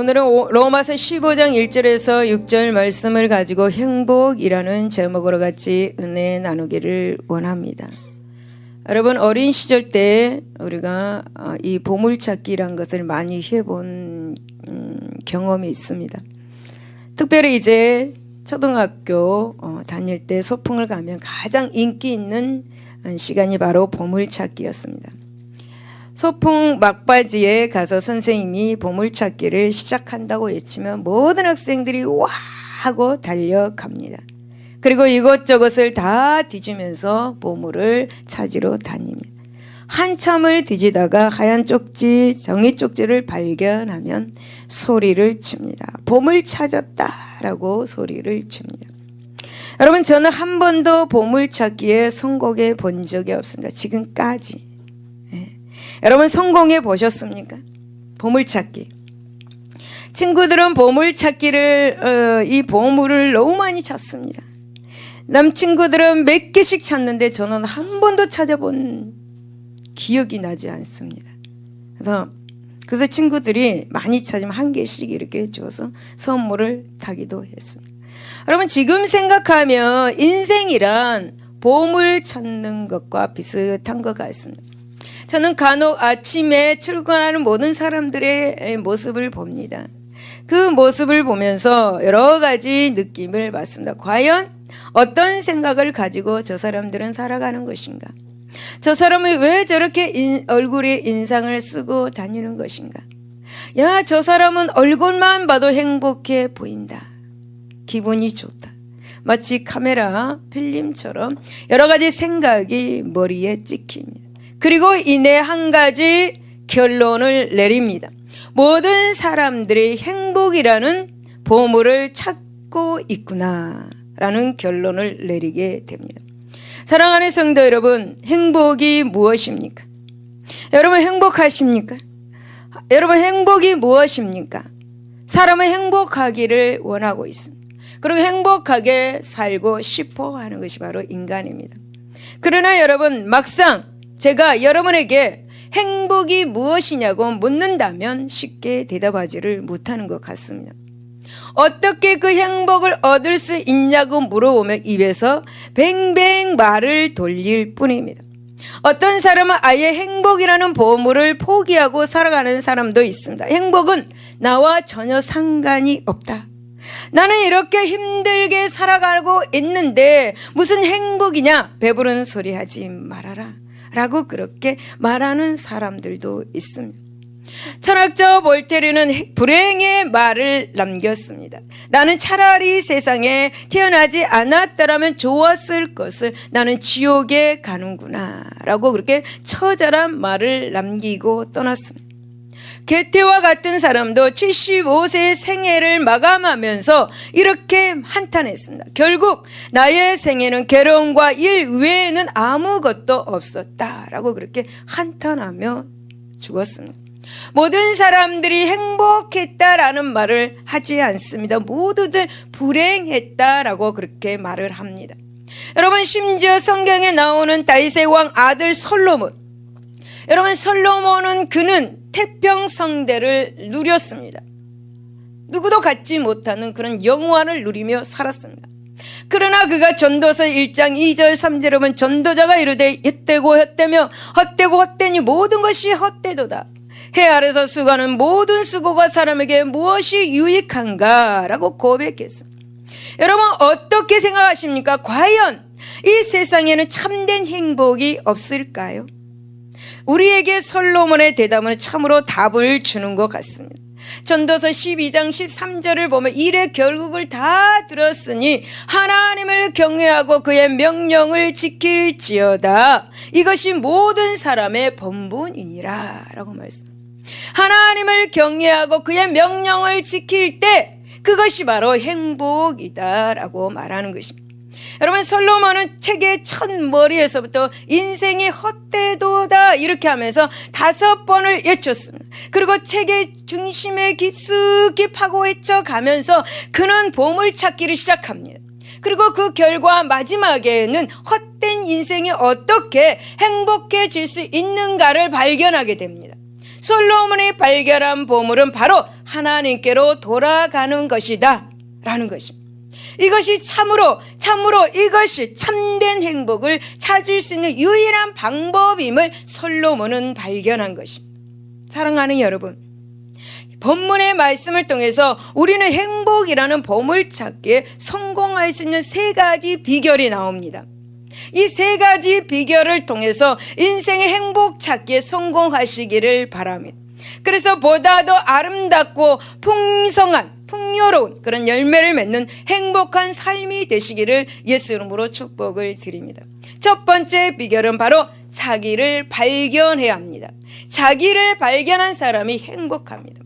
오늘은 로마서 15장 1절에서 6절 말씀을 가지고 행복이라는 제목으로 같이 은혜 나누기를 원합니다. 여러분, 어린 시절 때 우리가 이 보물찾기라는 것을 많이 해본 경험이 있습니다. 특별히 이제 초등학교 다닐 때 소풍을 가면 가장 인기 있는 시간이 바로 보물찾기였습니다. 소풍 막바지에 가서 선생님이 보물찾기를 시작한다고 외치면 모든 학생들이 와 하고 달려갑니다. 그리고 이것저것을 다 뒤지면서 보물을 찾으러 다닙니다. 한참을 뒤지다가 하얀 쪽지, 종이 쪽지를 발견하면 소리를 칩니다. 보물 찾았다라고 소리를 칩니다. 여러분, 저는 한 번도 보물찾기에 성공해 본 적이 없습니다. 지금까지. 여러분, 성공해 보셨습니까? 보물찾기. 친구들은 보물찾기를 이 보물을 너무 많이 찾습니다. 남친구들은 몇 개씩 찾는데 저는 한 번도 찾아본 기억이 나지 않습니다. 그래서 친구들이 많이 찾으면 한 개씩 이렇게 줘서 선물을 타기도 했습니다. 여러분, 지금 생각하면 인생이란 보물 찾는 것과 비슷한 것 같습니다. 저는 간혹 아침에 출근하는 모든 사람들의 모습을 봅니다. 그 모습을 보면서 여러 가지 느낌을 받습니다. 과연 어떤 생각을 가지고 저 사람들은 살아가는 것인가? 저 사람은 왜 저렇게 얼굴에 인상을 쓰고 다니는 것인가? 야, 저 사람은 얼굴만 봐도 행복해 보인다. 기분이 좋다. 마치 카메라 필름처럼 여러 가지 생각이 머리에 찍힙니다. 그리고 이내 한 가지 결론을 내립니다. 모든 사람들이 행복이라는 보물을 찾고 있구나라는 결론을 내리게 됩니다. 사랑하는 성도 여러분, 행복이 무엇입니까? 여러분, 행복하십니까? 여러분, 행복이 무엇입니까? 사람은 행복하기를 원하고 있습니다. 그리고 행복하게 살고 싶어 하는 것이 바로 인간입니다. 그러나 여러분, 막상 제가 여러분에게 행복이 무엇이냐고 묻는다면 쉽게 대답하지를 못하는 것 같습니다. 어떻게 그 행복을 얻을 수 있냐고 물어보면 입에서 뱅뱅 말을 돌릴 뿐입니다. 어떤 사람은 아예 행복이라는 보물을 포기하고 살아가는 사람도 있습니다. 행복은 나와 전혀 상관이 없다. 나는 이렇게 힘들게 살아가고 있는데 무슨 행복이냐? 배부른 소리 하지 말아라 라고 그렇게 말하는 사람들도 있습니다. 철학자 볼테르는 불행의 말을 남겼습니다. 나는 차라리 세상에 태어나지 않았더라면 좋았을 것을, 나는 지옥에 가는구나 라고 그렇게 처절한 말을 남기고 떠났습니다. 게테와 같은 사람도 75세의 생애를 마감하면서 이렇게 한탄했습니다. 결국 나의 생애는 괴로움과 일 외에는 아무것도 없었다라고 그렇게 한탄하며 죽었습니다. 모든 사람들이 행복했다라는 말을 하지 않습니다. 모두들 불행했다라고 그렇게 말을 합니다. 여러분, 심지어 성경에 나오는 다윗의 왕 아들 솔로몬, 여러분, 솔로몬은 그는 태평성대를 누렸습니다. 누구도 갖지 못하는 그런 영화를 누리며 살았습니다. 그러나 그가 전도서 1장 2절 3절에 보면 전도자가 이르되 헛되고 헛되며 헛되고 헛되니 모든 것이 헛되도다. 해 아래서 수고하는 모든 수고가 사람에게 무엇이 유익한가 라고 고백했습니다. 여러분, 어떻게 생각하십니까? 과연 이 세상에는 참된 행복이 없을까요? 우리에게 솔로몬의 대답은 참으로 답을 주는 것 같습니다. 전도서 12장 13절을 보면 일의 결국을 다 들었으니 하나님을 경외하고 그의 명령을 지킬지어다. 이것이 모든 사람의 본분이니라 라고 말씀합니다. 하나님을 경외하고 그의 명령을 지킬 때 그것이 바로 행복이다 라고 말하는 것입니다. 여러분, 솔로몬은 책의 첫 머리에서부터 인생이 헛되도다 이렇게 하면서 5번을 외쳤습니다. 그리고 책의 중심에 깊숙이 파고 헤쳐가면서 그는 보물찾기를 시작합니다. 그리고 그 결과 마지막에는 헛된 인생이 어떻게 행복해질 수 있는가를 발견하게 됩니다. 솔로몬이 발견한 보물은 바로 하나님께로 돌아가는 것이다 라는 것입니다. 이것이 참으로 이것이 참된 행복을 찾을 수 있는 유일한 방법임을 솔로몬은 발견한 것입니다. 사랑하는 여러분, 본문의 말씀을 통해서 우리는 행복이라는 보물찾기에 성공할 수 있는 세 가지 비결이 나옵니다. 이 세 가지 비결을 통해서 인생의 행복 찾기에 성공하시기를 바랍니다. 그래서 보다 더 아름답고 풍성한 풍요로운 그런 열매를 맺는 행복한 삶이 되시기를 예수 이름으로 축복을 드립니다. 첫 번째 비결은 바로 자기를 발견해야 합니다. 자기를 발견한 사람이 행복합니다.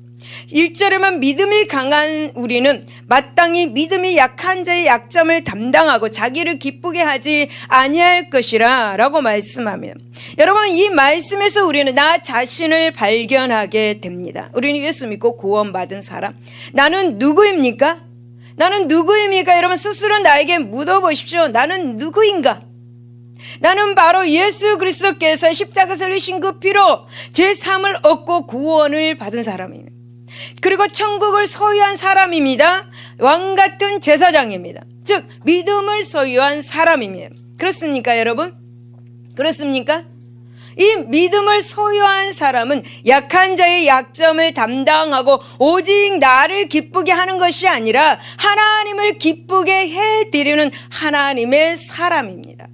1절에만 믿음이 강한 우리는 마땅히 믿음이 약한 자의 약점을 담당하고 자기를 기쁘게 하지 아니할 것이라 라고 말씀하며, 여러분 이 말씀에서 우리는 나 자신을 발견하게 됩니다. 우리는 예수 믿고 구원받은 사람, 나는 누구입니까? 나는 누구입니까? 여러분 스스로 나에게 묻어보십시오. 나는 누구인가? 나는 바로 예수 그리스도께서 십자가에서 흘리신 그 피로 제 삶을 얻고 구원을 받은 사람입니다. 그리고 천국을 소유한 사람입니다. 왕같은 제사장입니다. 즉 믿음을 소유한 사람입니다. 그렇습니까 여러분? 그렇습니까? 이 믿음을 소유한 사람은 약한 자의 약점을 담당하고 오직 나를 기쁘게 하는 것이 아니라 하나님을 기쁘게 해드리는 하나님의 사람입니다.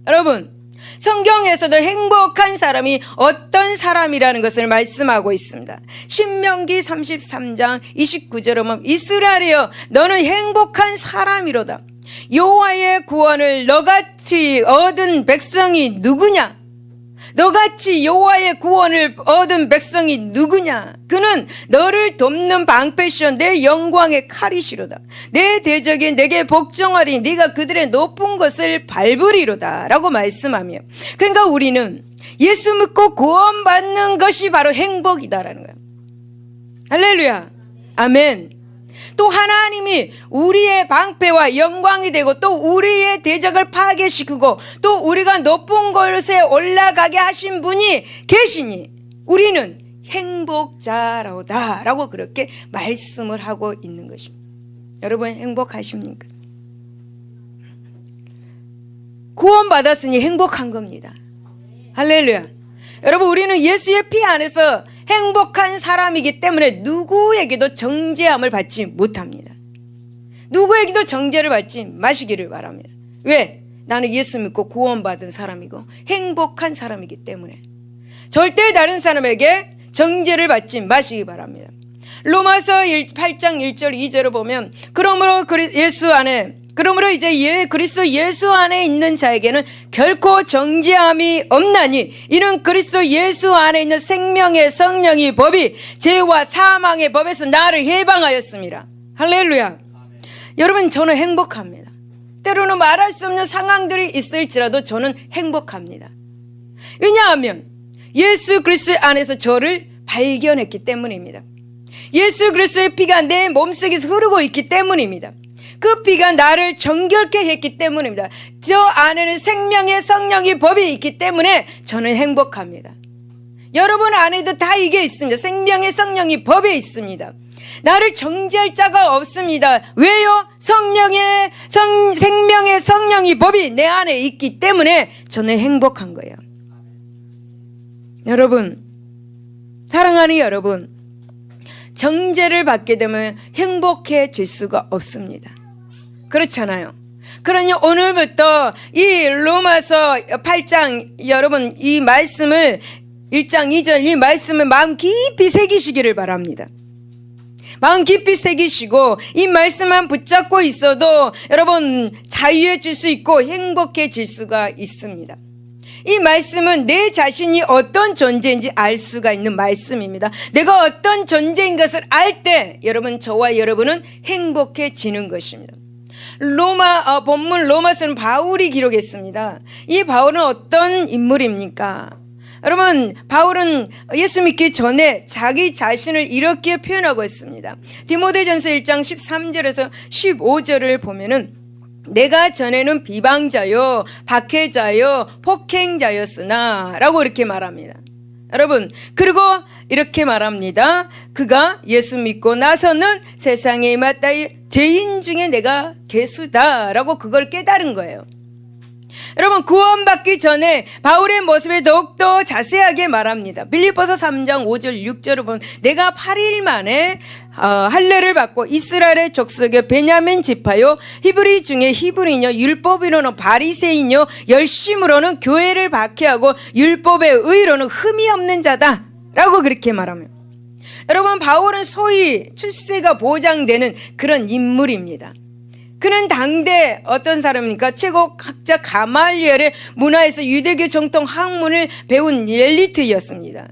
여러분, 성경에서도 행복한 사람이 어떤 사람이라는 것을 말씀하고 있습니다. 신명기 33장 29절에 보면 이스라엘이여 너는 행복한 사람이로다. 여호와의 구원을 너같이 얻은 백성이 누구냐? 너같이 여호와의 구원을 얻은 백성이 누구냐? 그는 너를 돕는 방패시오 내 영광의 칼이시로다. 내 대적이 내게 복종하리니 네가 그들의 높은 것을 밟으리로다 라고 말씀하며, 그러니까 우리는 예수 믿고 구원받는 것이 바로 행복이다라는 거예요. 할렐루야, 아멘. 또 하나님이 우리의 방패와 영광이 되고 또 우리의 대적을 파괴시키고 또 우리가 높은 곳에 올라가게 하신 분이 계시니 우리는 행복자로다 라고 그렇게 말씀을 하고 있는 것입니다. 여러분 행복하십니까? 구원받았으니 행복한 겁니다. 할렐루야. 여러분 우리는 예수의 피 안에서 행복한 사람이기 때문에 누구에게도 정죄함을 받지 못합니다. 누구에게도 정죄를 받지 마시기를 바랍니다. 왜? 나는 예수 믿고 구원받은 사람이고 행복한 사람이기 때문에 절대 다른 사람에게 정죄를 받지 마시기 바랍니다. 로마서 8장 1절 2절을 보면 그러므로 이제 그리스도 예수 안에 있는 자에게는 결코 정죄함이 없나니 이는 그리스도 예수 안에 있는 생명의 성령의 법이 죄와 사망의 법에서 나를 해방하였습니다. 할렐루야. 여러분 저는 행복합니다. 때로는 말할 수 없는 상황들이 있을지라도 저는 행복합니다. 왜냐하면 예수 그리스도 안에서 저를 발견했기 때문입니다. 예수 그리스도의 피가 내 몸속에서 흐르고 있기 때문입니다. 그 피가 나를 정결케 했기 때문입니다. 저 안에는 생명의 성령의 법이 있기 때문에 저는 행복합니다. 여러분 안에도 다 이게 있습니다. 생명의 성령의 법이 있습니다. 나를 정죄할 자가 없습니다. 왜요? 생명의 성령의 법이 내 안에 있기 때문에 저는 행복한 거예요. 여러분, 사랑하는 여러분, 정죄를 받게 되면 행복해질 수가 없습니다. 그렇잖아요. 그러니 오늘부터 이 로마서 8장 여러분 이 말씀을 1장 2절 이 말씀을 마음 깊이 새기시기를 바랍니다. 마음 깊이 새기시고 이 말씀만 붙잡고 있어도 여러분 자유해질 수 있고 행복해질 수가 있습니다. 이 말씀은 내 자신이 어떤 존재인지 알 수가 있는 말씀입니다. 내가 어떤 존재인 것을 알 때 여러분 저와 여러분은 행복해지는 것입니다. 본문 로마서는 바울이 기록했습니다. 이 바울은 어떤 인물입니까? 여러분 바울은 예수 믿기 전에 자기 자신을 이렇게 표현하고 있습니다. 디모데전서 1장 13절에서 15절을 보면은 내가 전에는 비방자요 박해자요 폭행자였으나 라고 이렇게 말합니다. 여러분, 그리고 이렇게 말합니다. 그가 예수 믿고 나서는 세상에 마땅히 죄인 중에 내가 괴수다라고 그걸 깨달은 거예요. 여러분, 구원받기 전에 바울의 모습에 더욱더 자세하게 말합니다. 빌립보서 3장 5절 6절을 보면 내가 8일 만에 할례를 받고 이스라엘의 족속의 베냐민 지파요 히브리 중에 히브리뇨 율법으로는 바리새인요 열심으로는 교회를 박해하고 율법의 의로는 흠이 없는 자다 라고 그렇게 말하면, 여러분, 바울은 소위 출세가 보장되는 그런 인물입니다. 그는 당대 어떤 사람입니까? 최고 학자 가말리엘의 문화에서 유대교 정통 학문을 배운 엘리트였습니다.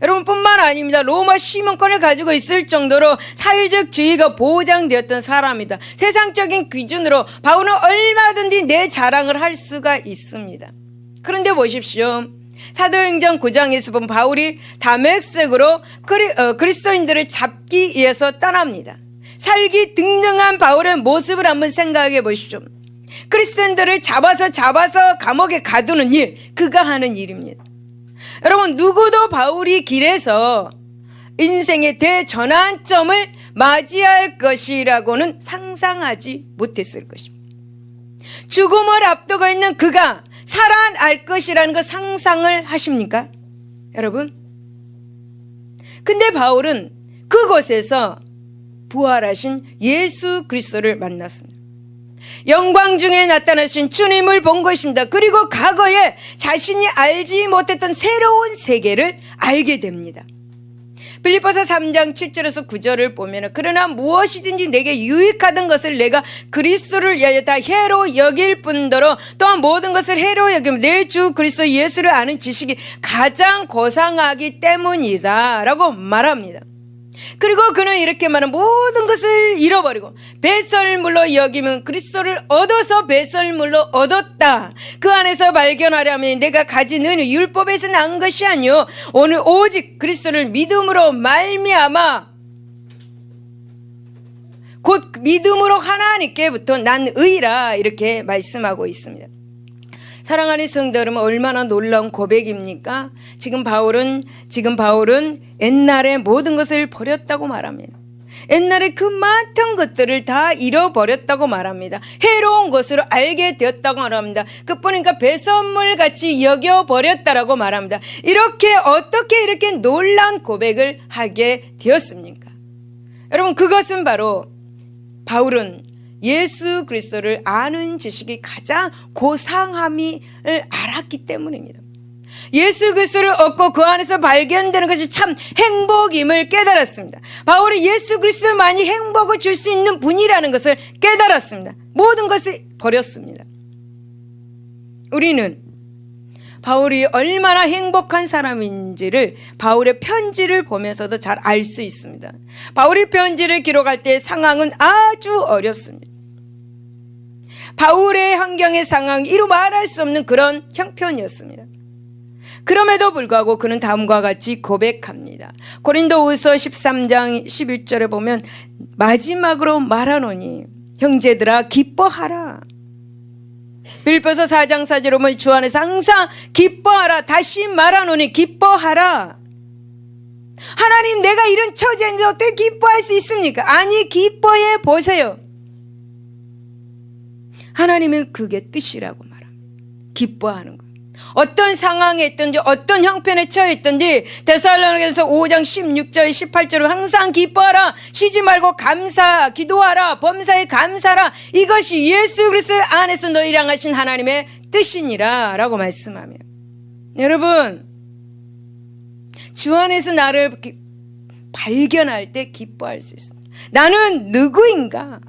여러분, 뿐만 아닙니다. 로마 시민권을 가지고 있을 정도로 사회적 지위가 보장되었던 사람이다. 세상적인 기준으로 바울은 얼마든지 내 자랑을 할 수가 있습니다. 그런데 보십시오. 사도행전 9장에서 보면 바울이 다메섹으로 그리스도인들을 잡기 위해서 떠납니다. 살기 등등한 바울의 모습을 한번 생각해 보십시오. 그리스도인들을 잡아서 감옥에 가두는 일, 그가 하는 일입니다. 여러분, 누구도 바울이 길에서 인생의 대전환점을 맞이할 것이라고는 상상하지 못했을 것입니다. 죽음을 앞두고 있는 그가 살아날 것이라는 거 상상을 하십니까? 여러분? 근데 바울은 그곳에서 부활하신 예수 그리스도를 만났습니다. 영광 중에 나타나신 주님을 본 것입니다. 그리고 과거에 자신이 알지 못했던 새로운 세계를 알게 됩니다. 빌립보서 3장 7절에서 9절을 보면 그러나 무엇이든지 내게 유익하던 것을 내가 그리스도를 위하여 다 해로 여길 뿐더러 또한 모든 것을 해로 여기며 내 주 그리스도 예수를 아는 지식이 가장 고상하기 때문이다 라고 말합니다. 그리고 그는 이렇게 말하는 모든 것을 잃어버리고 배설물로 여기면 그리스도를 얻어서 배설물로 얻었다. 그 안에서 발견하려면 내가 가진 은혜 율법에서 난 것이 아니요 오늘 오직 그리스도를 믿음으로 말미암아 곧 믿음으로 하나님께부터 난 의라 이렇게 말씀하고 있습니다. 사랑하는 성도 여러분, 얼마나 놀라운 고백입니까? 지금 바울은 옛날에 모든 것을 버렸다고 말합니다. 옛날에 그 많던 것들을 다 잃어버렸다고 말합니다. 해로운 것으로 알게 되었다고 말합니다. 그뿐이니까 배설물같이 여겨버렸다라고 말합니다. 어떻게 이렇게 놀라운 고백을 하게 되었습니까? 여러분, 그것은 바로 바울은 예수 그리스도를 아는 지식이 가장 고상함을 알았기 때문입니다. 예수 그리스도를 얻고 그 안에서 발견되는 것이 참 행복임을 깨달았습니다. 바울이 예수 그리스도만이 행복을 줄 수 있는 분이라는 것을 깨달았습니다. 모든 것을 버렸습니다. 우리는 바울이 얼마나 행복한 사람인지를 바울의 편지를 보면서도 잘 알 수 있습니다. 바울이 편지를 기록할 때 상황은 아주 어렵습니다. 바울의 환경의 상황이 이루 말할 수 없는 그런 형편이었습니다. 그럼에도 불구하고 그는 다음과 같이 고백합니다. 고린도후서 13장 11절에 보면 마지막으로 말하노니 형제들아 기뻐하라. 빌립보서 4장 4절에 보면 주 안에서 항상 기뻐하라. 다시 말하노니 기뻐하라. 하나님, 내가 이런 처지인데 어떻게 기뻐할 수 있습니까? 아니, 기뻐해 보세요. 하나님은 그게 뜻이라고 말합니다. 기뻐하는 것. 어떤 상황에 있든지 어떤 형편에 처해 있든지 데살로니가서 5장 16절 18절은 항상 기뻐하라. 쉬지 말고 기도하라. 범사에 감사하라. 이것이 예수 그리스도 안에서 너희랑 하신 하나님의 뜻이니라 라고 말씀하며, 여러분, 주 안에서 나를 발견할 때 기뻐할 수 있습니다. 나는 누구인가?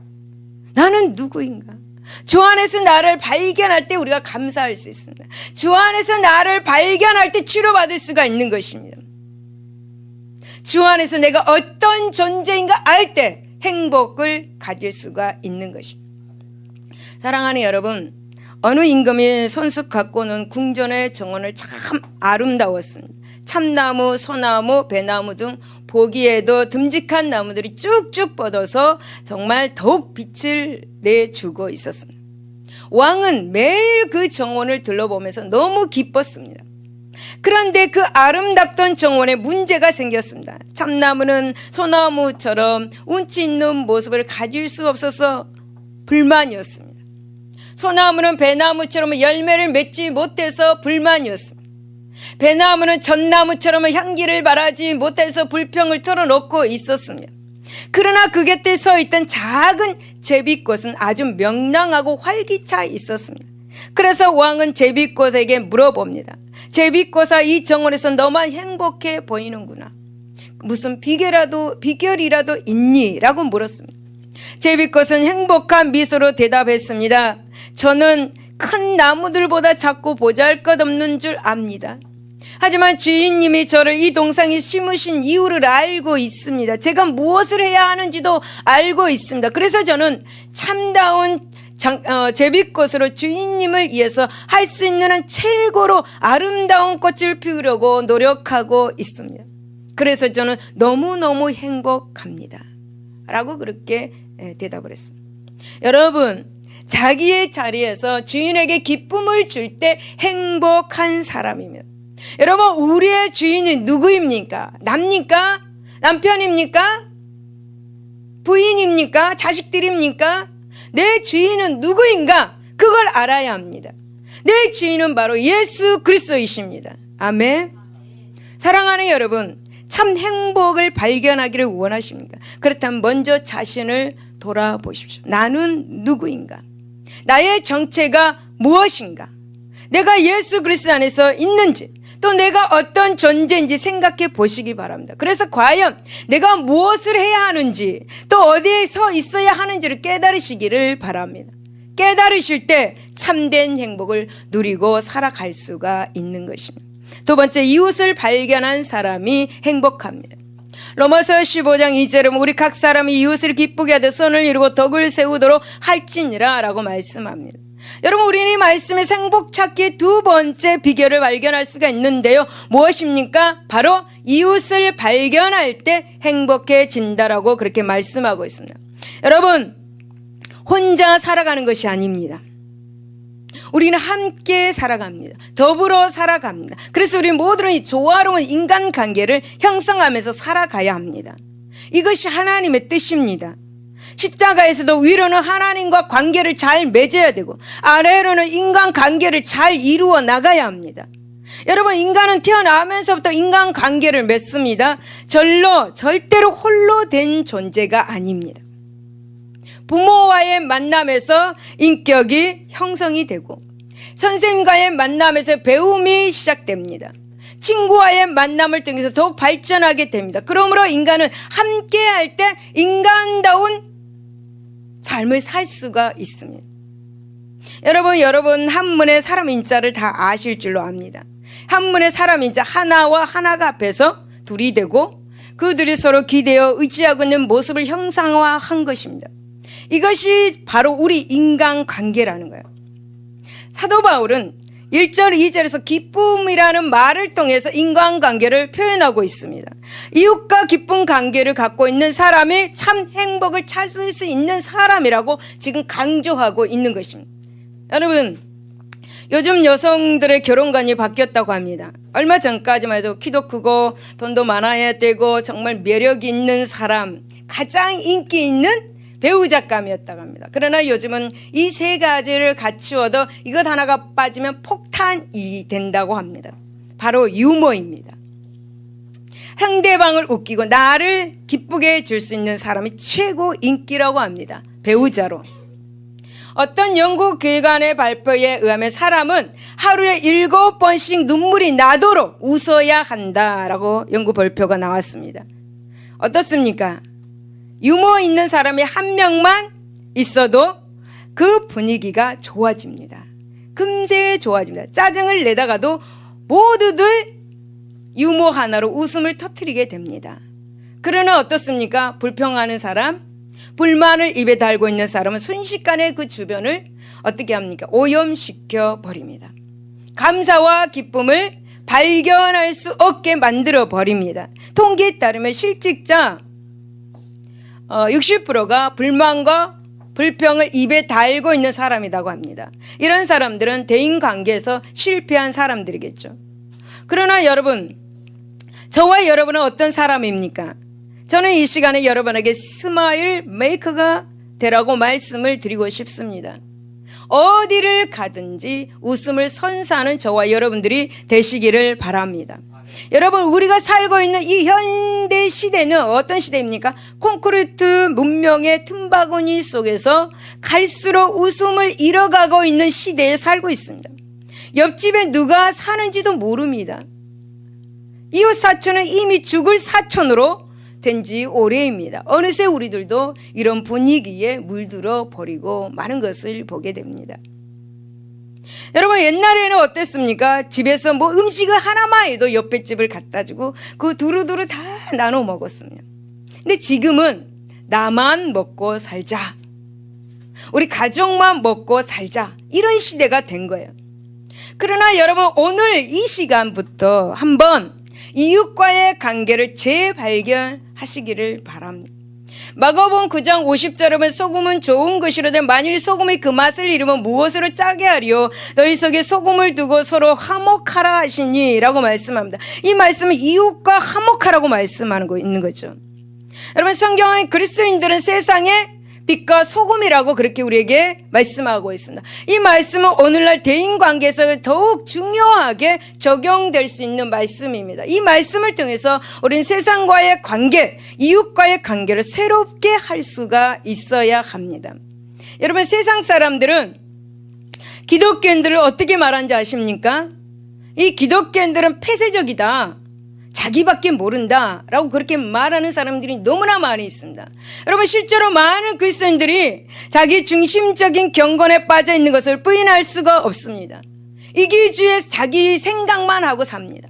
주 안에서 나를 발견할 때 우리가 감사할 수 있습니다. 주 안에서 나를 발견할 때 치료받을 수가 있는 것입니다. 주 안에서 내가 어떤 존재인가 알 때 행복을 가질 수가 있는 것입니다. 사랑하는 여러분, 어느 임금이 손수 갖고 오는 궁전의 정원을 참 아름다웠습니다. 참나무, 소나무, 배나무 등 보기에도 듬직한 나무들이 쭉쭉 뻗어서 정말 더욱 빛을 내주고 있었습니다. 왕은 매일 그 정원을 둘러보면서 너무 기뻤습니다. 그런데 그 아름답던 정원에 문제가 생겼습니다. 참나무는 소나무처럼 운치 있는 모습을 가질 수 없어서 불만이었습니다. 소나무는 배나무처럼 열매를 맺지 못해서 불만이었습니다. 배나무는 전나무처럼 향기를 발하지 못해서 불평을 털어놓고 있었습니다. 그러나 그 곁에 서 있던 작은 제비꽃은 아주 명랑하고 활기차 있었습니다. 그래서 왕은 제비꽃에게 물어봅니다. 제비꽃아, 이 정원에서 너만 행복해 보이는구나. 무슨 비결이라도 있니? 라고 물었습니다. 제비꽃은 행복한 미소로 대답했습니다. 저는 큰 나무들보다 작고 보잘것없는 줄 압니다. 하지만 주인님이 저를 이 동상에 심으신 이유를 알고 있습니다. 제가 무엇을 해야 하는지도 알고 있습니다. 그래서 저는 참다운 제비꽃으로 주인님을 위해서 할 수 있는 한 최고로 아름다운 꽃을 피우려고 노력하고 있습니다. 그래서 저는 너무너무 행복합니다. 라고 그렇게 대답을 했습니다. 여러분, 자기의 자리에서 주인에게 기쁨을 줄 때 행복한 사람이면, 여러분, 우리의 주인이 누구입니까? 납니까? 남편입니까? 부인입니까? 자식들입니까? 내 주인은 누구인가? 그걸 알아야 합니다. 내 주인은 바로 예수 그리스도이십니다. 아멘. 사랑하는 여러분, 참 행복을 발견하기를 원하십니까? 그렇다면 먼저 자신을 돌아보십시오. 나는 누구인가? 나의 정체가 무엇인가? 내가 예수 그리스도 안에서 있는지, 또 내가 어떤 존재인지 생각해 보시기 바랍니다. 그래서 과연 내가 무엇을 해야 하는지, 또 어디에 서 있어야 하는지를 깨달으시기를 바랍니다. 깨달으실 때 참된 행복을 누리고 살아갈 수가 있는 것입니다. 두 번째, 이웃을 발견한 사람이 행복합니다. 로마서 15장 2절에 우리 각 사람이 이웃을 기쁘게 하듯 선을 이루고 덕을 세우도록 할지니라 라고 말씀합니다. 여러분, 우리는 이 말씀에서 행복 찾기의 두 번째 비결을 발견할 수가 있는데요. 무엇입니까? 바로 이웃을 발견할 때 행복해진다라고 그렇게 말씀하고 있습니다. 여러분, 혼자 살아가는 것이 아닙니다. 우리는 함께 살아갑니다. 더불어 살아갑니다. 그래서 우리 모두는 이 조화로운 인간관계를 형성하면서 살아가야 합니다. 이것이 하나님의 뜻입니다. 십자가에서도 위로는 하나님과 관계를 잘 맺어야 되고, 아래로는 인간관계를 잘 이루어 나가야 합니다. 여러분, 인간은 태어나면서부터 인간관계를 맺습니다. 절대로 홀로 된 존재가 아닙니다. 부모와의 만남에서 인격이 형성이 되고, 선생님과의 만남에서 배움이 시작됩니다. 친구와의 만남을 통해서 더욱 발전하게 됩니다. 그러므로 인간은 함께 할 때 인간다운 삶을 살 수가 있습니다. 여러분 한문의 사람 인자를 다 아실 줄로 압니다. 한문의 사람 인자, 하나와 하나가 앞에서 둘이 되고 그들이 서로 기대어 의지하고 있는 모습을 형상화한 것입니다. 이것이 바로 우리 인간관계라는 거예요. 사도 바울은 1절 2절에서 기쁨이라는 말을 통해서 인간관계를 표현하고 있습니다. 이웃과 기쁜 관계를 갖고 있는 사람이 참 행복을 찾을 수 있는 사람이라고 지금 강조하고 있는 것입니다. 여러분, 요즘 여성들의 결혼관이 바뀌었다고 합니다. 얼마 전까지만 해도 키도 크고 돈도 많아야 되고 정말 매력 있는 사람, 가장 인기 있는 배우작감이었다고 합니다. 그러나 요즘은 이 세 가지를 갖추어도 이것 하나가 빠지면 폭탄이 된다고 합니다. 바로 유머입니다. 상대방을 웃기고 나를 기쁘게 해줄 수 있는 사람이 최고 인기라고 합니다. 배우자로. 어떤 영국 교육안의 발표에 의하면 사람은 하루에 7번씩 눈물이 나도록 웃어야 한다라고 연구 발표가 나왔습니다. 어떻습니까? 유머 있는 사람이 한 명만 있어도 그 분위기가 좋아집니다. 금세 좋아집니다. 짜증을 내다가도 모두들 유머 하나로 웃음을 터뜨리게 됩니다. 그러나 어떻습니까? 불평하는 사람, 불만을 입에 달고 있는 사람은 순식간에 그 주변을 어떻게 합니까? 오염시켜 버립니다. 감사와 기쁨을 발견할 수 없게 만들어 버립니다. 통계에 따르면 실직자 60%가 불만과 불평을 입에 달고 있는 사람이라고 합니다. 이런 사람들은 대인관계에서 실패한 사람들이겠죠. 그러나 여러분, 저와 여러분은 어떤 사람입니까? 저는 이 시간에 여러분에게 스마일 메이커가 되라고 말씀을 드리고 싶습니다. 어디를 가든지 웃음을 선사하는 저와 여러분들이 되시기를 바랍니다. 여러분, 우리가 살고 있는 이 현대 시대는 어떤 시대입니까? 콘크리트 문명의 틈바구니 속에서 갈수록 웃음을 잃어가고 있는 시대에 살고 있습니다. 옆집에 누가 사는지도 모릅니다. 이웃 사촌은 이미 죽을 사촌으로 된 지 오래입니다. 어느새 우리들도 이런 분위기에 물들어 버리고 많은 것을 보게 됩니다. 여러분, 옛날에는 어땠습니까? 집에서 뭐 음식을 하나만 해도 옆에 집을 갖다 주고 그 두루두루 다 나눠 먹었습니다. 근데 지금은 나만 먹고 살자, 우리 가족만 먹고 살자, 이런 시대가 된 거예요. 그러나 여러분, 오늘 이 시간부터 한번 이웃과의 관계를 재발견하시기를 바랍니다. 마가복음 9장 50절에 보면 소금은 좋은 것이로되 만일 소금이 그 맛을 잃으면 무엇으로 짜게 하리요? 너희 속에 소금을 두고 서로 화목하라 하시니 라고 말씀합니다. 이 말씀은 이웃과 화목하라고 말씀하는 거 있는 거죠. 여러분, 성경은 그리스도인들은 세상에 빛과 소금이라고 그렇게 우리에게 말씀하고 있습니다. 이 말씀은 오늘날 대인관계에서 더욱 중요하게 적용될 수 있는 말씀입니다. 이 말씀을 통해서 우리는 세상과의 관계, 이웃과의 관계를 새롭게 할 수가 있어야 합니다. 여러분, 세상 사람들은 기독교인들을 어떻게 말하는지 아십니까? 이 기독교인들은 폐쇄적이다, 자기밖에 모른다 라고 그렇게 말하는 사람들이 너무나 많이 있습니다. 여러분, 실제로 많은 그리스도인들이 자기 중심적인 경건에 빠져 있는 것을 부인할 수가 없습니다. 이기주의 자기 생각만 하고 삽니다.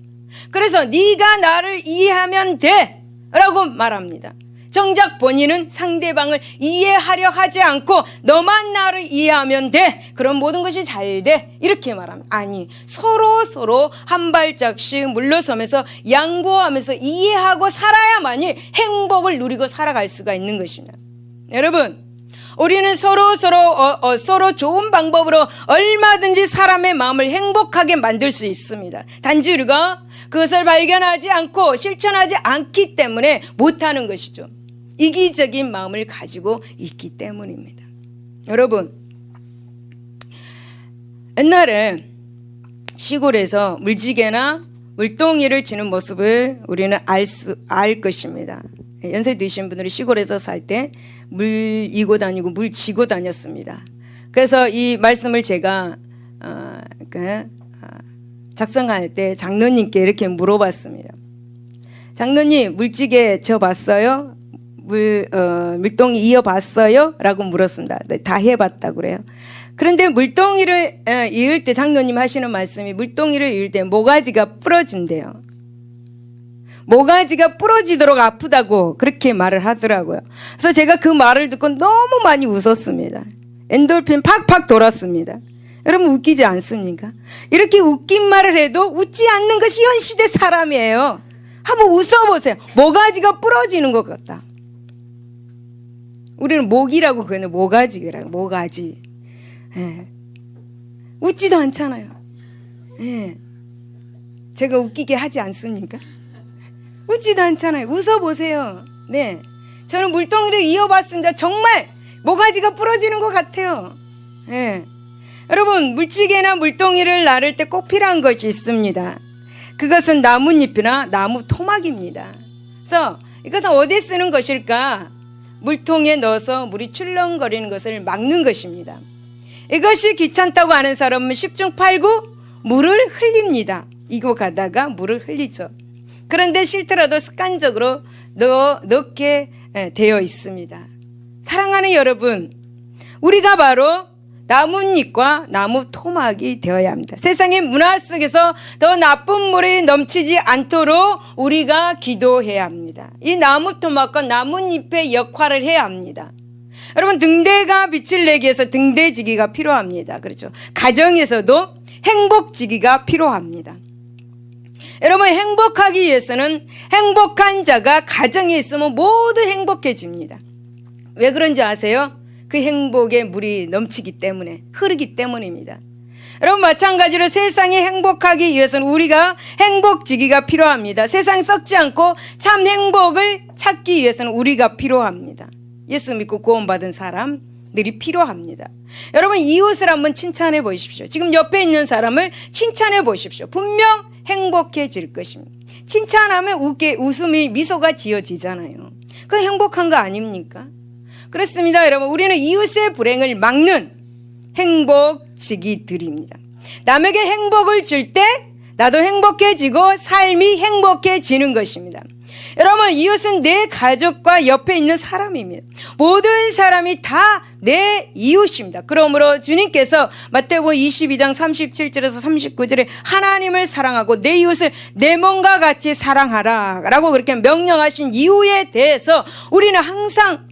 그래서 네가 나를 이해하면 돼 라고 말합니다. 정작 본인은 상대방을 이해하려 하지 않고 너만 나를 이해하면 돼, 그럼 모든 것이 잘 돼, 이렇게 말합니다. 아니, 서로 한 발짝씩 물러서면서 양보하면서 이해하고 살아야만이 행복을 누리고 살아갈 수가 있는 것입니다. 여러분, 우리는 서로 좋은 방법으로 얼마든지 사람의 마음을 행복하게 만들 수 있습니다. 단지 우리가 그것을 발견하지 않고 실천하지 않기 때문에 못하는 것이죠. 이기적인 마음을 가지고 있기 때문입니다. 여러분, 옛날에 시골에서 물지개나 물동이를 치는 모습을 우리는 알 것입니다. 연세 드신 분들이 시골에서 살 때 물 이고 다니고 물 지고 다녔습니다. 그래서 이 말씀을 제가 작성할 때 장로님께 이렇게 물어봤습니다. 장로님, 물지개 저 봤어요? 물동이 이어봤어요? 라고 물었습니다. 네, 다 해봤다고 그래요. 그런데 물동이를 이을 때 장로님 하시는 말씀이 물동이를 이을 때 모가지가 부러진대요. 모가지가 부러지도록 아프다고 그렇게 말을 하더라고요. 그래서 제가 그 말을 듣고 너무 많이 웃었습니다. 엔돌핀 팍팍 돌았습니다. 여러분, 웃기지 않습니까? 이렇게 웃긴 말을 해도 웃지 않는 것이 현 시대 사람이에요. 한번 웃어보세요. 모가지가 부러지는 것 같다. 우리는 목이라고 그러는 모가지라고, 모가지. 예. 웃지도 않잖아요. 예. 제가 웃기게 하지 않습니까? 웃지도 않잖아요. 웃어보세요. 네. 저는 물동이를 이어봤습니다. 정말 모가지가 부러지는 것 같아요. 예. 여러분, 물지개나 물동이를 나를 때 꼭 필요한 것이 있습니다. 그것은 나뭇잎이나 나무 토막입니다. 그래서 이것은 어디에 쓰는 것일까? 물통에 넣어서 물이 출렁거리는 것을 막는 것입니다. 이것이 귀찮다고 하는 사람은 10중 8구 물을 흘립니다. 이고 가다가 물을 흘리죠. 그런데 싫더라도 습관적으로 넣게 되어 있습니다. 사랑하는 여러분, 우리가 바로 나뭇잎과 나무 토막이 되어야 합니다. 세상의 문화 속에서 더 나쁜 물이 넘치지 않도록 우리가 기도해야 합니다. 이 나무 토막과 나뭇잎의 역할을 해야 합니다. 여러분, 등대가 빛을 내기 위해서 등대지기가 필요합니다. 그렇죠? 가정에서도 행복지기가 필요합니다. 여러분, 행복하기 위해서는 행복한 자가 가정에 있으면 모두 행복해집니다. 왜 그런지 아세요? 그 행복의 물이 넘치기 때문에, 흐르기 때문입니다. 여러분 마찬가지로 세상이 행복하기 위해서는 우리가 행복지기가 필요합니다. 세상이 썩지 않고 참 행복을 찾기 위해서는 우리가 필요합니다. 예수 믿고 구원받은 사람들이 필요합니다. 여러분 이웃을 한번 칭찬해 보십시오. 지금 옆에 있는 사람을 칭찬해 보십시오. 분명 행복해질 것입니다. 칭찬하면 웃음이 미소가 지어지잖아요. 그건 행복한 거 아닙니까? 그렇습니다. 여러분 우리는 이웃의 불행을 막는 행복지기들입니다. 남에게 행복을 줄 때 나도 행복해지고 삶이 행복해지는 것입니다. 여러분 이웃은 내 가족과 옆에 있는 사람입니다. 모든 사람이 다 내 이웃입니다. 그러므로 주님께서 마태복음 22장 37절에서 39절에 하나님을 사랑하고 내 이웃을 내 몸과 같이 사랑하라 라고 그렇게 명령하신 이유에 대해서 우리는 항상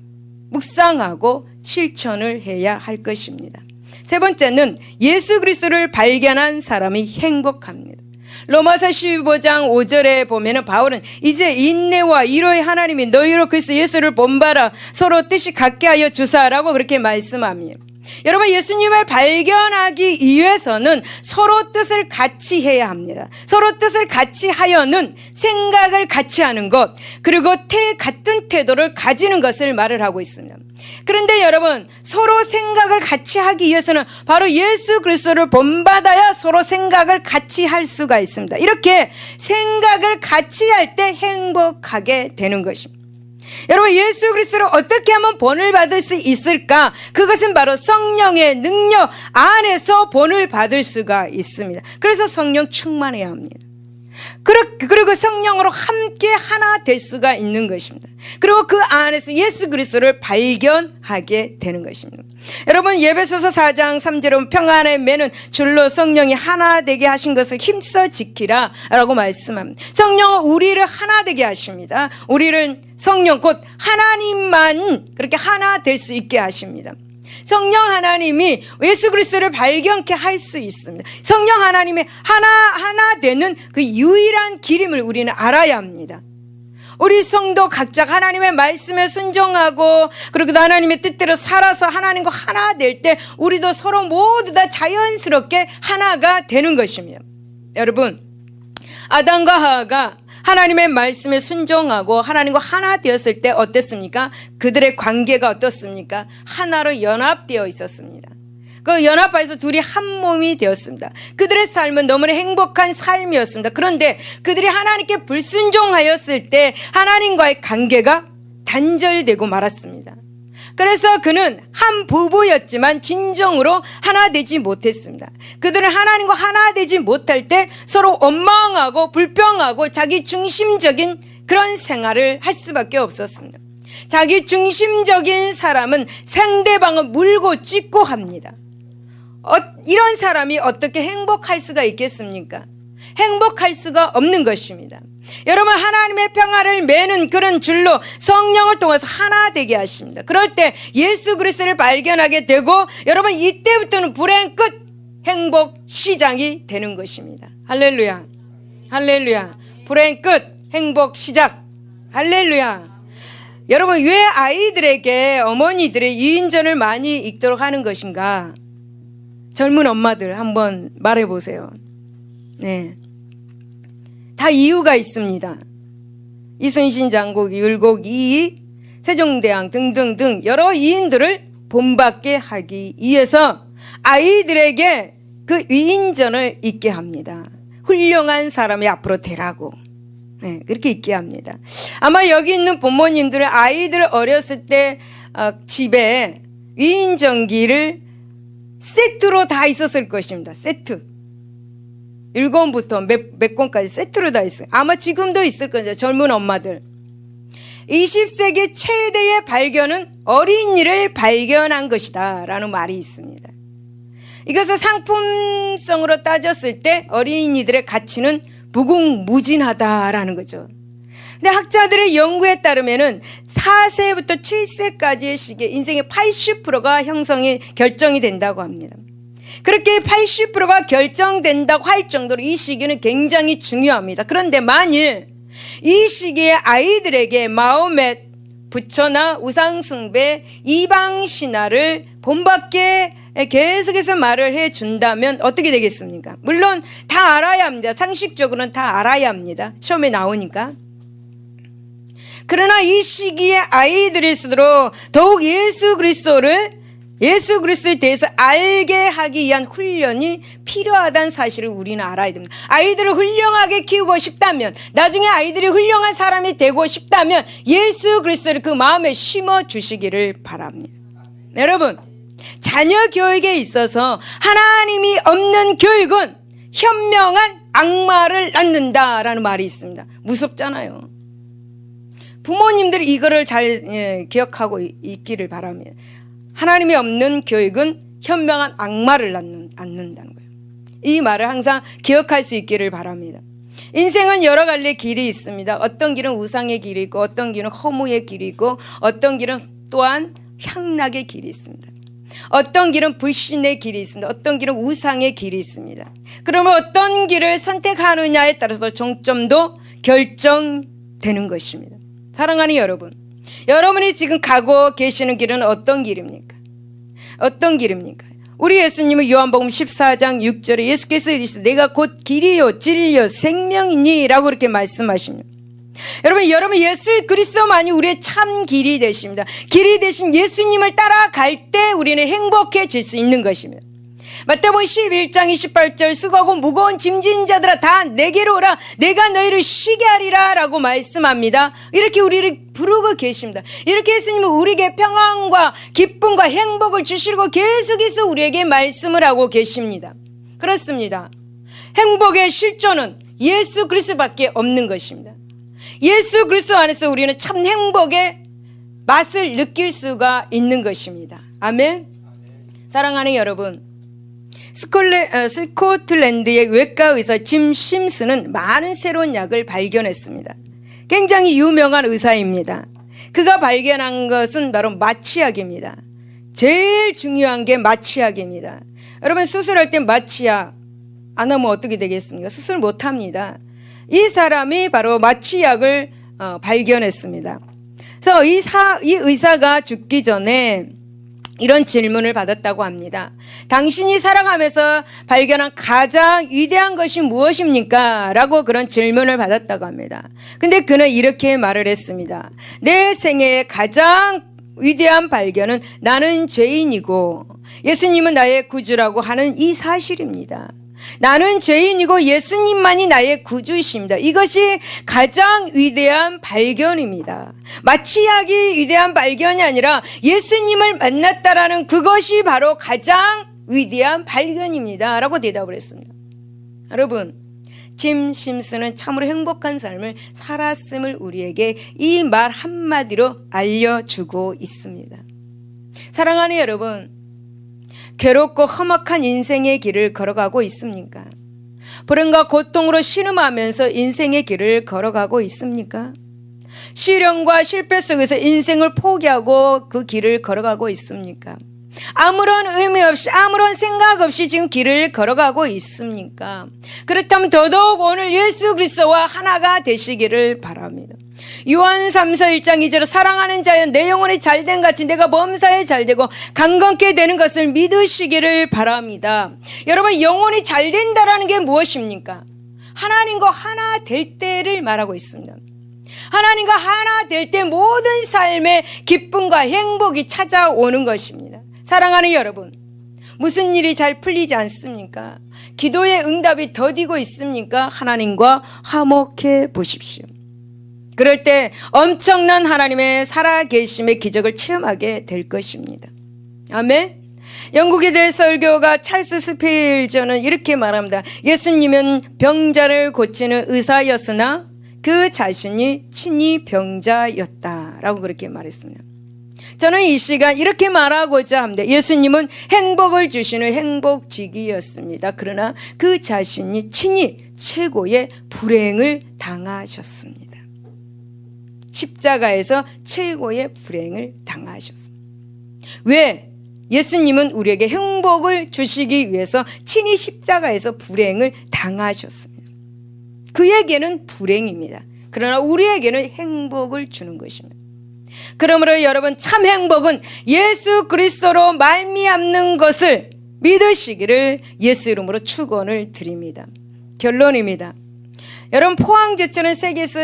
묵상하고 실천을 해야 할 것입니다. 세 번째는 예수 그리스도를 발견한 사람이 행복합니다. 로마서 15장 5절에 보면은 바울은 이제 인내와 위로의 하나님이 너희로 그리스도 예수를 본받아 서로 뜻이 같게 하여 주사라고 그렇게 말씀합니다. 여러분 예수님을 발견하기 위해서는 서로 뜻을 같이 해야 합니다. 서로 뜻을 같이 하여는 생각을 같이 하는 것 그리고 같은 태도를 가지는 것을 말을 하고 있습니다. 그런데 여러분 서로 생각을 같이 하기 위해서는 바로 예수 그리스도를 본받아야 서로 생각을 같이 할 수가 있습니다. 이렇게 생각을 같이 할 때 행복하게 되는 것입니다. 여러분 예수 그리스도를 어떻게 하면 본을 받을 수 있을까? 그것은 바로 성령의 능력 안에서 본을 받을 수가 있습니다. 그래서 성령 충만해야 합니다. 그리고 성령으로 함께 하나 될 수가 있는 것입니다. 그리고 그 안에서 예수 그리스도를 발견하게 되는 것입니다. 여러분 예배소서 4장 3절은 평안의 매는 줄로 성령이 하나 되게 하신 것을 힘써 지키라 라고 말씀합니다. 성령은 우리를 하나 되게 하십니다. 우리를 성령 곧 하나님만 그렇게 하나 될 수 있게 하십니다. 성령 하나님이 예수 그리스도를 발견케 할 수 있습니다. 성령 하나님의 하나 되는 그 유일한 길임을 우리는 알아야 합니다. 우리 성도 각자 하나님의 말씀에 순종하고 그리고 하나님의 뜻대로 살아서 하나님과 하나 될 때 우리도 서로 모두 다 자연스럽게 하나가 되는 것입니다. 여러분 아담과 하와가 하나님의 말씀에 순종하고 하나님과 하나 되었을 때 어땠습니까? 그들의 관계가 어떻습니까? 하나로 연합되어 있었습니다. 그 연합해서 둘이 한 몸이 되었습니다. 그들의 삶은 너무나 행복한 삶이었습니다. 그런데 그들이 하나님께 불순종하였을 때 하나님과의 관계가 단절되고 말았습니다. 그래서 그는 한 부부였지만 진정으로 하나 되지 못했습니다. 그들은 하나님과 하나 되지 못할 때 서로 원망하고 불평하고 자기 중심적인 그런 생활을 할 수밖에 없었습니다. 자기 중심적인 사람은 상대방을 물고 찢고 합니다. 이런 사람이 어떻게 행복할 수가 있겠습니까? 행복할 수가 없는 것입니다. 여러분 하나님의 평화를 매는 그런 줄로 성령을 통해서 하나 되게 하십니다. 그럴 때 예수 그리스도를 발견하게 되고 여러분 이때부터는 불행 끝 행복 시작이 되는 것입니다. 할렐루야 할렐루야. 불행 끝 행복 시작. 할렐루야. 여러분 왜 아이들에게 어머니들의 유인전을 많이 읽도록 하는 것인가? 젊은 엄마들 한번 말해보세요. 네, 다 이유가 있습니다. 이순신 장국, 율곡, 이이, 세종대왕 등등등 여러 이인들을 본받게 하기 위해서 아이들에게 그 위인전을 읽게 합니다. 훌륭한 사람이 앞으로 되라고. 네, 그렇게 읽게 합니다. 아마 여기 있는 부모님들은 아이들 어렸을 때 집에 위인전기를 세트로 다 있었을 것입니다. 세트. 1권부터 몇 권까지 세트로 다 있어요. 아마 지금도 있을 거죠. 젊은 엄마들. 20세기 최대의 발견은 어린이를 발견한 것이다 라는 말이 있습니다. 이것을 상품성으로 따졌을 때 어린이들의 가치는 무궁무진하다라는 거죠. 근데 학자들의 연구에 따르면은 4세부터 7세까지의 시기에 인생의 80%가 결정이 된다고 합니다. 그렇게 80%가 결정된다고 할 정도로 이 시기는 굉장히 중요합니다. 그런데 만일 이 시기에 아이들에게 마호멧, 부처나 우상숭배, 이방신화를 본받게 계속해서 말을 해준다면 어떻게 되겠습니까? 물론 다 알아야 합니다. 상식적으로는 다 알아야 합니다. 시험에 나오니까. 그러나 이 시기에 아이들일수록 더욱 예수 그리스도에 대해서 알게 하기 위한 훈련이 필요하다는 사실을 우리는 알아야 됩니다. 아이들을 훌륭하게 키우고 싶다면, 나중에 아이들이 훌륭한 사람이 되고 싶다면 예수 그리스도를 그 마음에 심어 주시기를 바랍니다. 여러분, 자녀 교육에 있어서 하나님이 없는 교육은 현명한 악마를 낳는다라는 말이 있습니다. 무섭잖아요. 부모님들이 이거를 잘 기억하고 있기를 바랍니다. 하나님이 없는 교육은 현명한 악마를 낳는다는 거예요. 이 말을 항상 기억할 수 있기를 바랍니다. 인생은 여러 갈래 길이 있습니다. 어떤 길은 우상의 길이 있고, 어떤 길은 허무의 길이 있고, 어떤 길은 또한 향락의 길이 있습니다. 어떤 길은 불신의 길이 있습니다. 어떤 길은 우상의 길이 있습니다. 그러면 어떤 길을 선택하느냐에 따라서 정점도 결정되는 것입니다. 사랑하는 여러분, 여러분이 지금 가고 계시는 길은 어떤 길입니까? 어떤 길입니까? 우리 예수님은 요한복음 14장 6절에 예수께서 이르시되 내가 곧 길이요 진리요 생명이니 라고 그렇게 말씀하십니다. 여러분 예수 그리스도만이 우리의 참 길이 되십니다. 길이 되신 예수님을 따라갈 때 우리는 행복해질 수 있는 것입니다. 마태복음 11장 28절 수고하고 무거운 짐진 자들아 다 내게로 오라 내가 너희를 쉬게 하리라 라고 말씀합니다. 이렇게 우리를 부르고 계십니다. 이렇게 예수님은 우리에게 평안과 기쁨과 행복을 주시고 계속해서 우리에게 말씀을 하고 계십니다. 그렇습니다. 행복의 실존은 예수 그리스도밖에 없는 것입니다. 예수 그리스도 안에서 우리는 참 행복의 맛을 느낄 수가 있는 것입니다. 아멘. 사랑하는 여러분, 스코틀랜드의 외과 의사 짐 심슨은 많은 새로운 약을 발견했습니다. 굉장히 유명한 의사입니다. 그가 발견한 것은 바로 마취약입니다. 제일 중요한 게 마취약입니다. 여러분, 수술할 때 마취약 안 하면 어떻게 되겠습니까? 수술 못 합니다. 이 사람이 바로 마취약을 발견했습니다. 그래서 이 의사가 죽기 전에 이런 질문을 받았다고 합니다. 당신이 살아가면서 발견한 가장 위대한 것이 무엇입니까? 라고 그런 질문을 받았다고 합니다. 근데 그는 이렇게 말을 했습니다. 내 생애의 가장 위대한 발견은 나는 죄인이고 예수님은 나의 구주라고 하는 이 사실입니다. 나는 죄인이고 예수님만이 나의 구주이십니다. 이것이 가장 위대한 발견입니다. 마취약이 위대한 발견이 아니라 예수님을 만났다라는 그것이 바로 가장 위대한 발견입니다. 라고 대답을 했습니다. 여러분, 짐 심슨은 참으로 행복한 삶을 살았음을 우리에게 이 말 한마디로 알려주고 있습니다. 사랑하는 여러분, 괴롭고 험악한 인생의 길을 걸어가고 있습니까? 불행과 고통으로 신음하면서 인생의 길을 걸어가고 있습니까? 시련과 실패 속에서 인생을 포기하고 그 길을 걸어가고 있습니까? 아무런 의미 없이 아무런 생각 없이 지금 길을 걸어가고 있습니까? 그렇다면 더더욱 오늘 예수 그리스도와 하나가 되시기를 바랍니다. 요한 3서 1장 2절에 사랑하는 자여 내 영혼이 잘된 같이 내가 범사에 잘되고 강건케 되는 것을 믿으시기를 바랍니다. 여러분, 영혼이 잘된다라는 게 무엇입니까? 하나님과 하나 될 때를 말하고 있습니다. 하나님과 하나 될 때 모든 삶의 기쁨과 행복이 찾아오는 것입니다. 사랑하는 여러분, 무슨 일이 잘 풀리지 않습니까? 기도의 응답이 더디고 있습니까? 하나님과 화목해 보십시오. 그럴 때 엄청난 하나님의 살아계심의 기적을 체험하게 될 것입니다. 아멘. 영국에 대해 설교가 찰스 스필저는 이렇게 말합니다. 예수님은 병자를 고치는 의사였으나 그 자신이 친히 병자였다라고 그렇게 말했습니다. 저는 이 시간 이렇게 말하고자 합니다. 예수님은 행복을 주시는 행복지기였습니다. 그러나 그 자신이 친히 최고의 불행을 당하셨습니다. 십자가에서 최고의 불행을 당하셨습니다. 왜? 예수님은 우리에게 행복을 주시기 위해서 친히 십자가에서 불행을 당하셨습니다. 그에게는 불행입니다. 그러나 우리에게는 행복을 주는 것입니다. 그러므로 여러분, 참 행복은 예수 그리스도로 말미암는 것을 믿으시기를 예수 이름으로 축원을 드립니다. 결론입니다. 여러분, 포항제철은 세계에서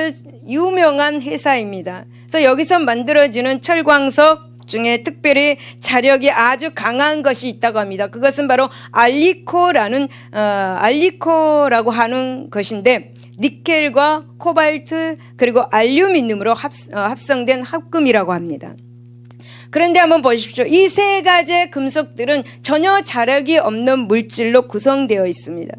유명한 회사입니다. 그래서 여기서 만들어지는 철광석 중에 특별히 자력이 아주 강한 것이 있다고 합니다. 그것은 바로 알리코라고 하는 것인데, 니켈과 코발트 그리고 알루미늄으로 합성된 합금이라고 합니다. 그런데 한번 보십시오. 이 세 가지의 금속들은 전혀 자력이 없는 물질로 구성되어 있습니다.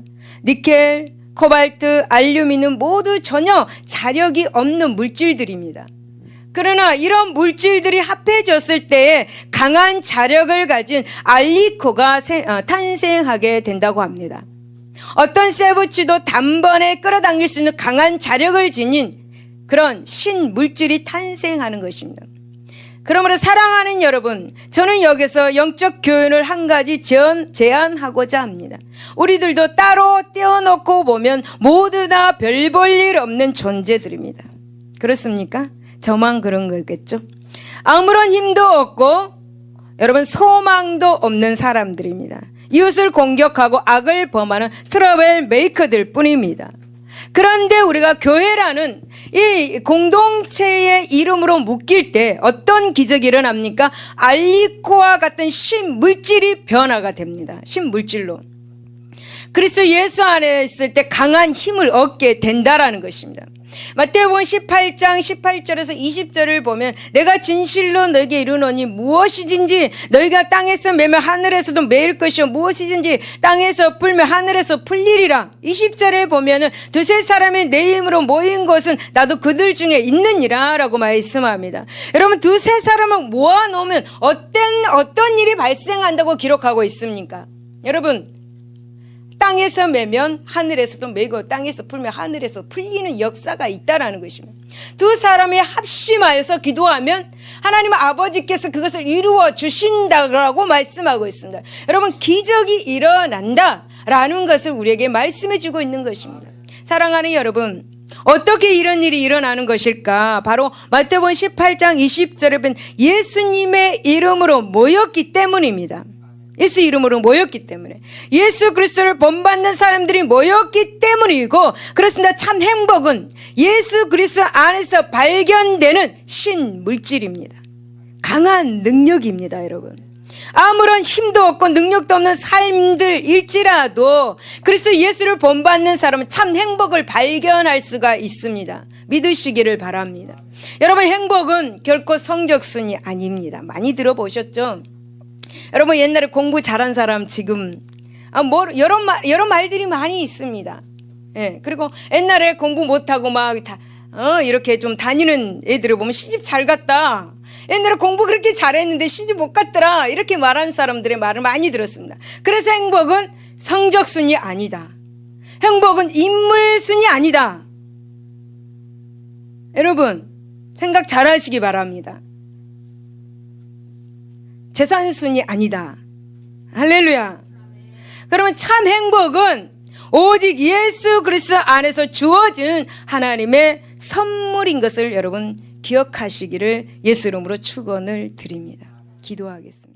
니켈, 코발트, 알루미늄 모두 전혀 자력이 없는 물질들입니다. 그러나 이런 물질들이 합해졌을 때에 강한 자력을 가진 알리코가 탄생하게 된다고 합니다. 어떤 쇠붙이도 단번에 끌어당길 수 있는 강한 자력을 지닌 그런 신물질이 탄생하는 것입니다. 그러므로 사랑하는 여러분, 저는 여기서 영적 교훈을 한 가지 제안하고자 합니다. 우리들도 따로 떼어놓고 보면 모두 다 별 볼 일 없는 존재들입니다. 그렇습니까? 저만 그런 거겠죠? 아무런 힘도 없고 여러분, 소망도 없는 사람들입니다. 이웃을 공격하고 악을 범하는 트러블 메이커들 뿐입니다. 그런데 우리가 교회라는 이 공동체의 이름으로 묶일 때 어떤 기적이 일어납니까? 알리코와 같은 신물질이 변화가 됩니다. 신물질로. 그리스도 예수 안에 있을 때 강한 힘을 얻게 된다라는 것입니다. 마태복음 18장 18절에서 20절을 보면 내가 진실로 너에게 이르노니 무엇이든지 너희가 땅에서 매면 하늘에서도 매일 것이요 무엇이든지 땅에서 풀면 하늘에서 풀리리라. 20절에 보면은 두세 사람이 내 이름으로 모인 것은 나도 그들 중에 있느니라 라고 말씀합니다. 여러분, 두세 사람을 모아놓으면 어떤 일이 발생한다고 기록하고 있습니까? 여러분, 땅에서 매면 하늘에서도 매고 땅에서 풀면 하늘에서 풀리는 역사가 있다라는 것입니다. 두 사람이 합심하여서 기도하면 하나님 아버지께서 그것을 이루어 주신다고 말씀하고 있습니다. 여러분, 기적이 일어난다라는 것을 우리에게 말씀해 주고 있는 것입니다. 사랑하는 여러분, 어떻게 이런 일이 일어나는 것일까? 바로 마태복음 18장 20절에 보면 예수님의 이름으로 모였기 때문입니다. 예수 이름으로 모였기 때문에, 예수 그리스도를 본받는 사람들이 모였기 때문이고, 그렇습니다. 참 행복은 예수 그리스도 안에서 발견되는 신물질입니다. 강한 능력입니다. 여러분, 아무런 힘도 없고 능력도 없는 삶들일지라도 그리스도 예수를 본받는 사람은 참 행복을 발견할 수가 있습니다. 믿으시기를 바랍니다. 여러분, 행복은 결코 성적순이 아닙니다. 많이 들어보셨죠? 여러분, 옛날에 공부 잘한 사람 지금 여러 말들이 많이 있습니다. 예, 그리고 옛날에 공부 못하고 이렇게 좀 다니는 애들을 보면 시집 잘 갔다. 옛날에 공부 그렇게 잘했는데 시집 못 갔더라. 이렇게 말하는 사람들의 말을 많이 들었습니다. 그래서 행복은 성적순이 아니다. 행복은 인물순이 아니다. 여러분, 생각 잘 하시기 바랍니다. 재산순이 아니다. 할렐루야. 그러면 참 행복은 오직 예수 그리스도 안에서 주어진 하나님의 선물인 것을 여러분 기억하시기를 예수 이름으로 축원을 드립니다. 기도하겠습니다.